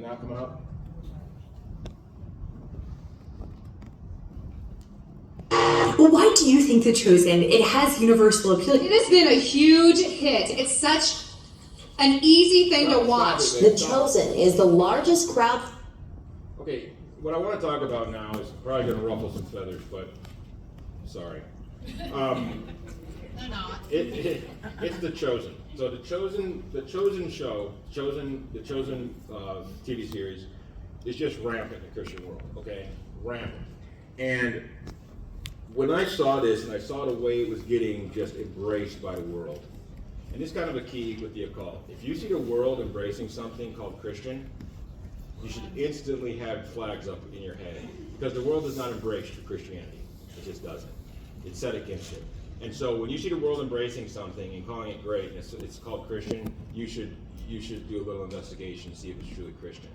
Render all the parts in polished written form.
Now coming up. Well, why do you think The Chosen, it has universal appeal? It has been a huge hit. It's such an easy thing to watch. The Chosen is the largest crowd. Okay, what I want to talk about now is probably going to ruffle some feathers, but sorry. It's The Chosen. So the Chosen show, the Chosen TV series is just rampant in the Christian world. Okay, rampant. And when I saw this, and I saw the way it was getting just embraced by the world, and this is kind of a key with the occult. If you see the world embracing something called Christian, you should instantly have flags up in your head, because the world does not embrace true Christianity. It just doesn't. It's set against it. And so when you see the world embracing something and calling it great, and it's called Christian, you should do a little investigation to see if it's truly Christian.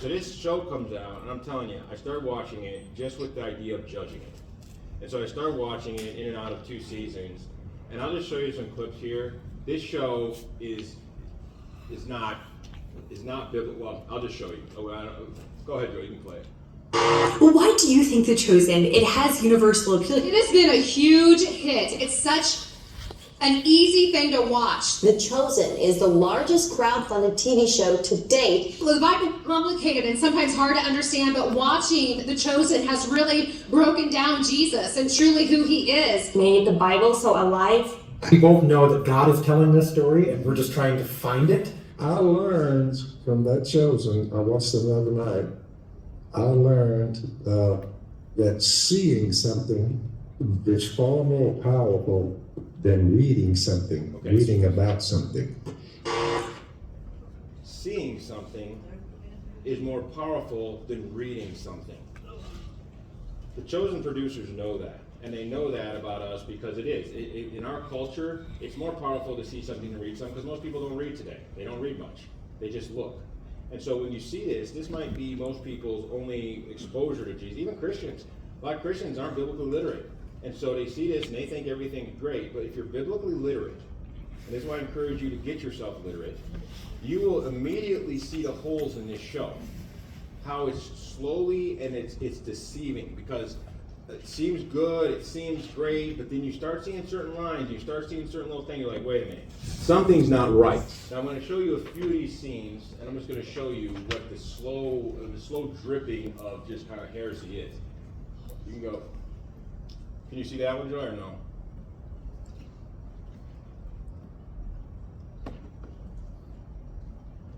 So this show comes out, and I'm telling you, I started watching it just with the idea of judging it. And so I started watching it in and out of 2 seasons, and I'll just show you some clips here. This show is not biblical. Well, I'll just show you. Go ahead, Joe. You can play it. Well, why do you think The Chosen, it has universal appeal? It has been a huge hit. It's such an easy thing to watch. The Chosen is the largest crowdfunded TV show to date. Well, the Bible is complicated and sometimes hard to understand, but watching The Chosen has really broken down Jesus and truly who he is. Made the Bible so alive. We both know that God is telling this story, and we're just trying to find it. I learned from that Chosen, I watched it the other night, I learned that seeing something is far more powerful than reading something, reading about something. Seeing something is more powerful than reading something. The Chosen producers know that, and they know that about us because it is. In our culture, it's more powerful to see something than read something, because most people don't read today. They don't read much. They just look. And so when you see this might be most people's only exposure to Jesus. Even Christians. A lot of Christians aren't biblically literate. And so they see this and they think everything's great. But if you're biblically literate, and this is why I encourage you to get yourself literate, you will immediately see the holes in this show. How it's slowly and it's deceiving, because it seems good, it seems great, but then you start seeing certain lines, you start seeing certain little things, you're like, wait a minute, something's not right. Now I'm going to show you a few of these scenes, and I'm just going to show you what the slow dripping of just kind of heresy is. You can go. Can you see that one, Joy, or no?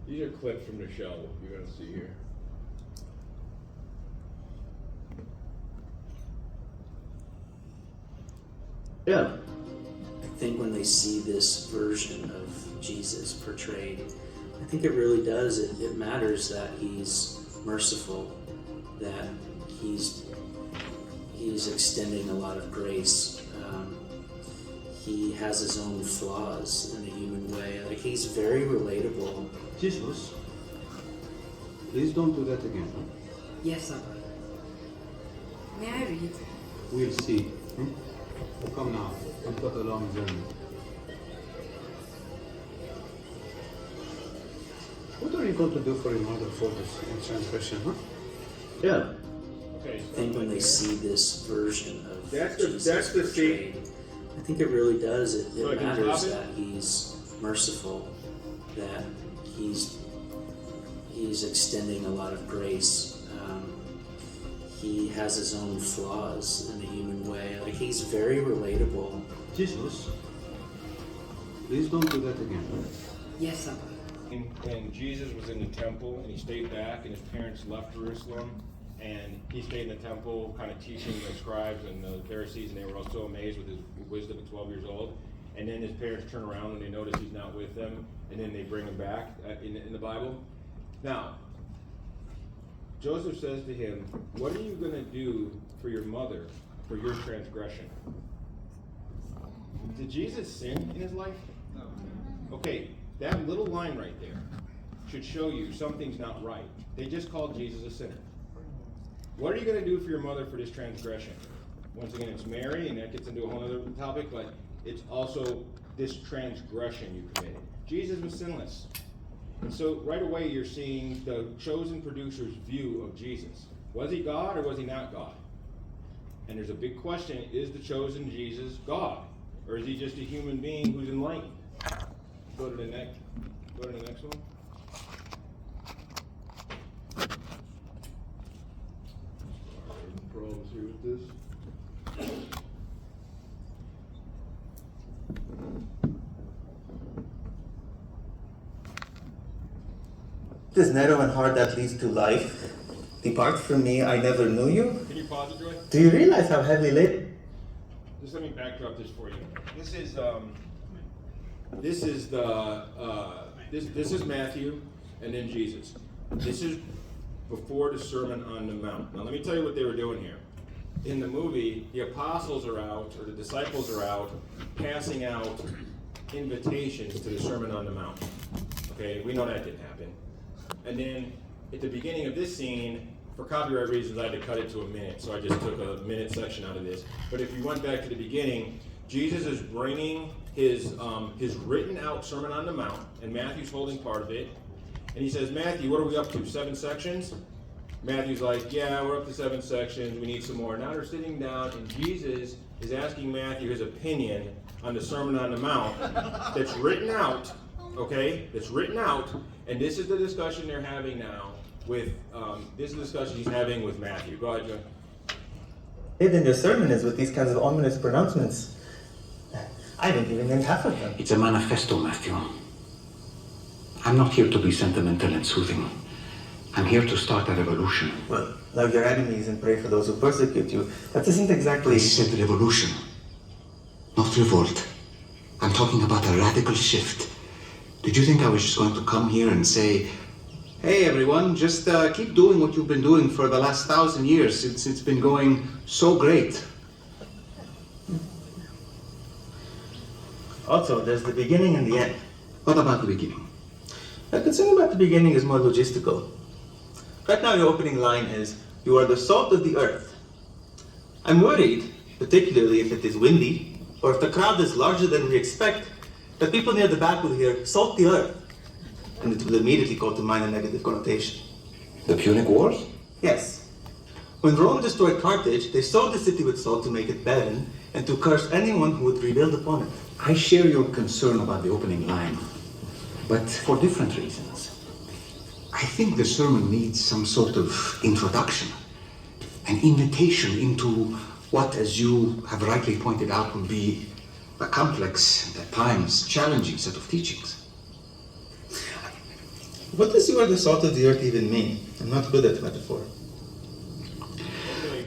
These are clips from the show you're going to see here. Yeah. I think when they see this version of Jesus portrayed, I think it really does. It matters that he's merciful, that he's extending a lot of grace. He has his own flaws in a human way. Like, he's very relatable. Jesus, please don't do that again. Huh? Yes, Abba. May I read? We'll see. Oh, come now. We've got a long journey. What are you going to do for your mother for this transgression, huh? Yeah. Okay, I think when they see this version of that's Jesus the portrayed, I think it really does. It So I can matters drop it? that he's merciful, that he's extending a lot of grace. He has his own flaws in a human way. Like, he's very relatable. Jesus, please don't do that again. Huh? Yes, Abba. When Jesus was in the temple and he stayed back and his parents left Jerusalem, and he stayed in the temple kind of teaching the scribes and the Pharisees, and they were all so amazed with his wisdom at 12 years old. And then his parents turn around and they notice he's not with them, and then they bring him back in the Bible. Now, Joseph says to him, what are you going to do for your mother for your transgression? Did Jesus sin in his life? No. Okay, that little line right there should show you something's not right. They just called Jesus a sinner. What are you going to do for your mother for this transgression? Once again, it's Mary, and that gets into a whole other topic, but it's also this transgression you committed. Jesus was sinless. And so right away you're seeing the chosen producer's view of Jesus. Was he God or was he not God? And there's a big question, is the chosen Jesus God? Or is he just a human being who's enlightened? Go to the next one. Problems here with this. This narrow and hard that leads to life. Depart from me, I never knew you. Can you pause it, Joy? Do you realize how heavily lit? Just let me backdrop this for you. This is Matthew and then Jesus. This is before the Sermon on the Mount. Now let me tell you what they were doing here. In the movie, the apostles are out, or the disciples are out, passing out invitations to the Sermon on the Mount. Okay, we know that didn't happen. And then at the beginning of this scene, for copyright reasons, I had to cut it to a minute, so I just took a minute section out of this. But if you went back to the beginning, Jesus is bringing his written out Sermon on the Mount, and Matthew's holding part of it. And he says, Matthew, what are we up to, 7 sections? Matthew's like, yeah, we're up to 7 sections, we need some more. Now they're sitting down, and Jesus is asking Matthew his opinion on the Sermon on the Mount that's written out, okay? That's written out, and this is the discussion they're having now with, this is the discussion he's having with Matthew. Go ahead, Joe. Hidden your sermon is with these kinds of ominous pronouncements. I didn't even name half of them. It's a manifesto, Matthew. I'm not here to be sentimental and soothing. I'm here to start a revolution. Well, love your enemies and pray for those who persecute you. That isn't exactly... I said revolution, not revolt. I'm talking about a radical shift. Did you think I was just going to come here and say, hey everyone, just keep doing what you've been doing for the last 1,000 years. It's been going so great. Also, there's the beginning and the end. What about the beginning? The concern about the beginning is more logistical. Right now your opening line is, you are the salt of the earth. I'm worried, particularly if it is windy, or if the crowd is larger than we expect, that people near the back will hear, salt the earth, and it will immediately call to mind a negative connotation. The Punic Wars? Yes. When Rome destroyed Carthage, they sowed the city with salt to make it barren, and to curse anyone who would rebuild upon it. I share your concern about the opening line, but for different reasons. I think the sermon needs some sort of introduction, an invitation into what, as you have rightly pointed out, will be a complex and at times challenging set of teachings. What does you are the salt of the earth even mean? I'm not good at metaphor. Okay.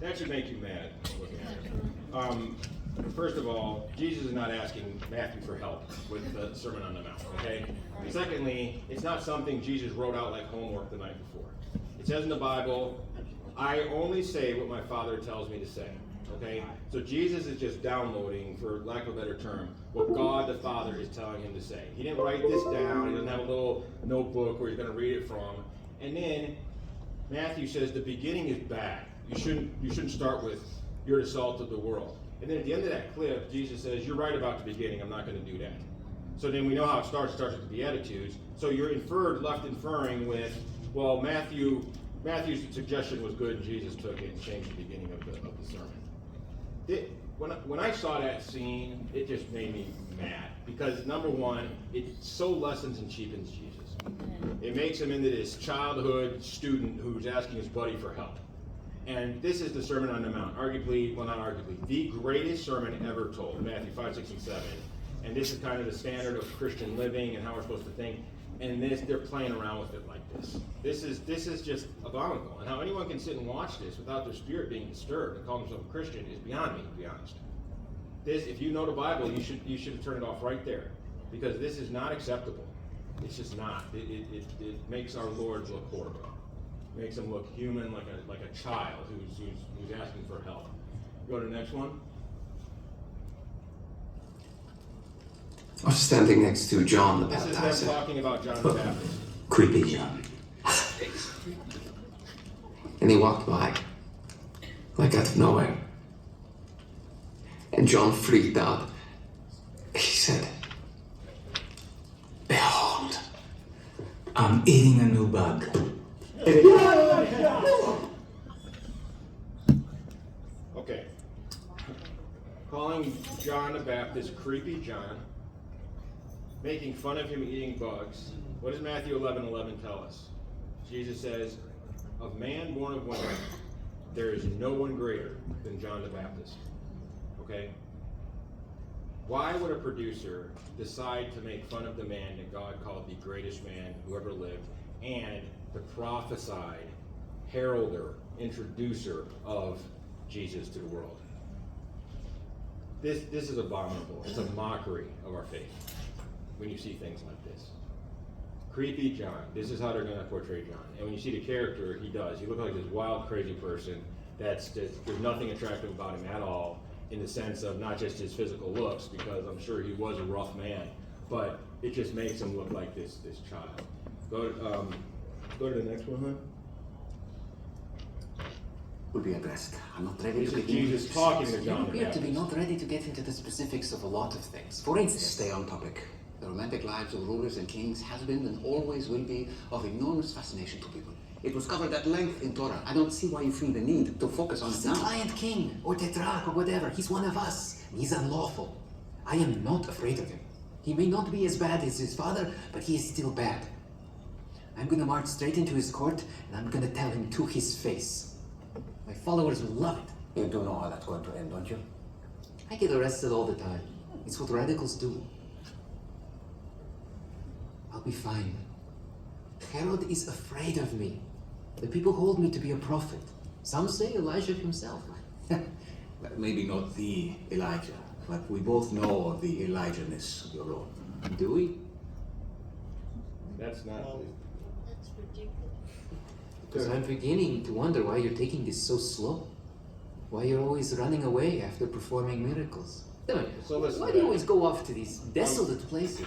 That should make you mad. First of all, Jesus is not asking Matthew for help with the Sermon on the Mount, okay? Secondly, it's not something Jesus wrote out like homework the night before. It says in the Bible, I only say what my Father tells me to say, okay? So Jesus is just downloading, for lack of a better term, what God the Father is telling him to say. He didn't write this down. He doesn't have a little notebook where he's going to read it from. And then Matthew says the beginning is bad. You shouldn't start with, you're the salt of the world. And then at the end of that clip, Jesus says, you're right about the beginning, I'm not going to do that. So then we know how it starts with the Beatitudes. So you're left inferring with, well, Matthew's suggestion was good, and Jesus took it and changed the beginning of the sermon. When I saw that scene, it just made me mad. Because number one, it so lessens and cheapens Jesus. It makes him into this childhood student who's asking his buddy for help. And this is the Sermon on the Mount, arguably, well not arguably, the greatest sermon ever told, Matthew 5, 6, and 7. And this is kind of the standard of Christian living and how we're supposed to think. And they're playing around with it like this. This is just abominable. And how anyone can sit and watch this without their spirit being disturbed and call themselves a Christian is beyond me, to be honest. This, if you know the Bible, you should turn it off right there. Because this is not acceptable. It's just not. It makes our Lord look horrible. Makes him look human, like a child who's asking for help. Go to the next one. I was standing next to John the This Baptizer. is them talking about John the Baptist. Creepy John. And he walked by, like out of nowhere. And John freaked out. He said, behold, I'm eating a new bug. Okay. Calling John the Baptist creepy John, making fun of him eating bugs. What does Matthew 11:11 tell us? Jesus says, of man born of woman, there is no one greater than John the Baptist. Okay? Why would a producer decide to make fun of the man that God called the greatest man who ever lived and the prophesied heralder, introducer of Jesus to the world? This is abominable. It's a mockery of our faith when you see things like this. Creepy John. This is how they're going to portray John. And when you see the character, he does. He looks like this wild, crazy person that's just, there's nothing attractive about him at all, in the sense of not just his physical looks, because I'm sure he was a rough man, but it just makes him look like this child. Go to the next one, huh? Will be addressed. I'm not ready This to is get into Jesus talking to You John the appear to be Baptist. not ready to get into the specifics of a lot of things. For instance, stay on topic. The romantic lives of rulers and kings has been and always will be of enormous fascination to people. It was covered at length in Torah. I don't see why you feel the need to focus on it now. Giant king or tetrarch or whatever. He's one of us. He's unlawful. I am not afraid of him. He may not be as bad as his father, but he is still bad. I'm gonna march straight into his court and I'm gonna tell him to his face. My followers will love it. You do know how that's going to end, don't you? I get arrested all the time. It's what radicals do. I'll be fine. Herod is afraid of me. The people hold me to be a prophet. Some say Elijah himself. Maybe not the Elijah, but we both know of the Elijah-ness of your role. Do we? That's not. Because I'm beginning to wonder why you're taking this so slow. Why you're always running away after performing miracles. So listen Why to do you that. always go off to these desolate places?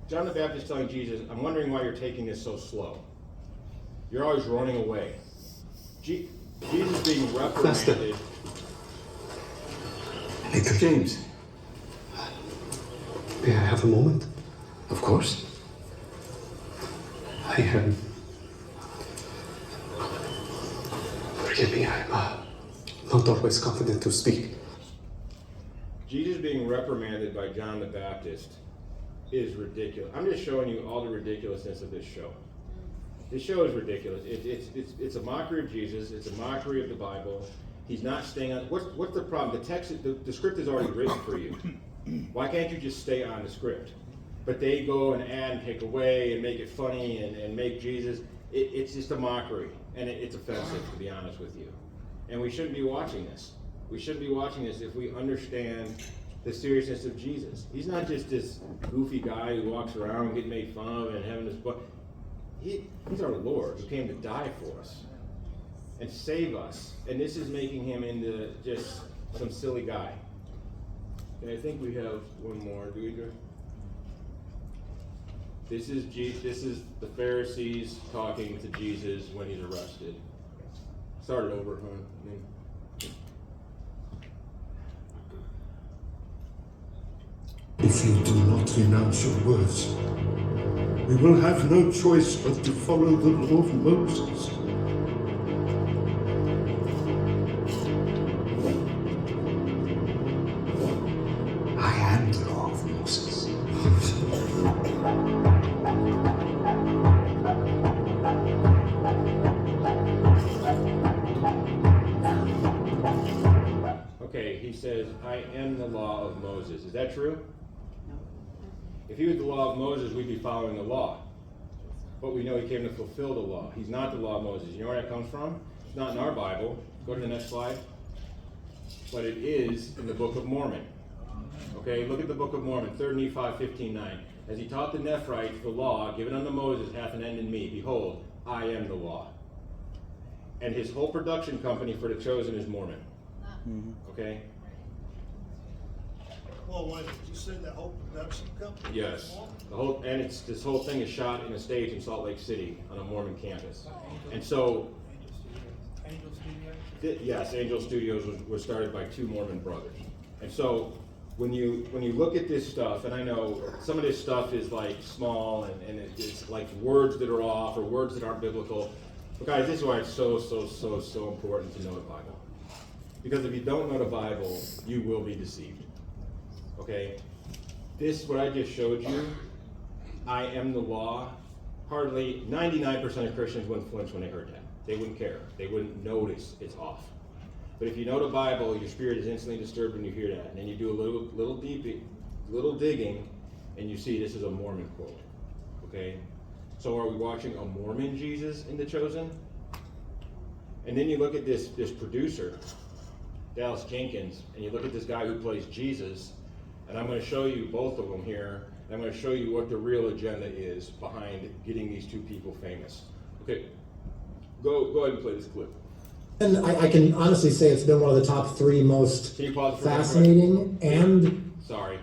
John the Baptist telling Jesus, I'm wondering why you're taking this so slow. You're always running away. Jesus being reprimanded. Little James. May I have a moment? Of course. I am. Forgive me, I'm not always confident to speak. Jesus being reprimanded by John the Baptist is ridiculous. I'm just showing you all the ridiculousness of this show. This show is ridiculous. It's a mockery of Jesus. It's a mockery of the Bible. He's not staying on. What's the problem? The script is already written for you. Why can't you just stay on the script? But they go and add and take away and make it funny and make Jesus. It's just a mockery, and it's offensive, to be honest with you. And we shouldn't be watching this. We shouldn't be watching this if we understand the seriousness of Jesus. He's not just this goofy guy who walks around getting made fun of and having this book. He's our Lord who came to die for us and save us. And this is making him into just some silly guy. And I think we have one more. Do we, Joe? This is the Pharisees talking to Jesus when he's arrested. Start it over, huh? If you do not renounce your words, we will have no choice but to follow the law of Moses. I am the law of Moses. Okay, he says, I am the law of Moses. Is that true? If he was the law of Moses, we'd be following the law. But we know he came to fulfill the law. He's not the law of Moses. You know where that comes from? It's not in our Bible. Go to the next slide. But it is in the Book of Mormon. Okay, look at the Book of Mormon, 3 Nephi 15:9. As he taught the Nephites, the law given unto Moses hath an end in me. Behold, I am the law. And his whole production company for The Chosen is Mormon. Okay? Well, wait, you said that whole production company? Yes. This whole thing is shot in a stage in Salt Lake City on a Mormon campus. And so, yes, Angel Studios was started by two Mormon brothers. And so, when you look at this stuff, and I know some of this stuff is like small and it's like words that are off or words that aren't biblical. But guys, this is why it's so important to know the Bible. Because if you don't know the Bible, you will be deceived. Okay? This, what I just showed you, I am the law. Hardly 99% of Christians wouldn't flinch when they heard that. They wouldn't care. They wouldn't notice it's off. But if you know the Bible, your spirit is instantly disturbed when you hear that. And then you do a little digging, and you see this is a Mormon quote. Okay? So are we watching a Mormon Jesus in The Chosen? And then you look at this producer, Dallas Jenkins, and you look at this guy who plays Jesus, and I'm going to show you both of them here. And I'm going to show you what the real agenda is behind getting these two people famous. Okay, go ahead and play this clip. And I can honestly say it's been one of the top 3 most Can you pause for fascinating and Sorry.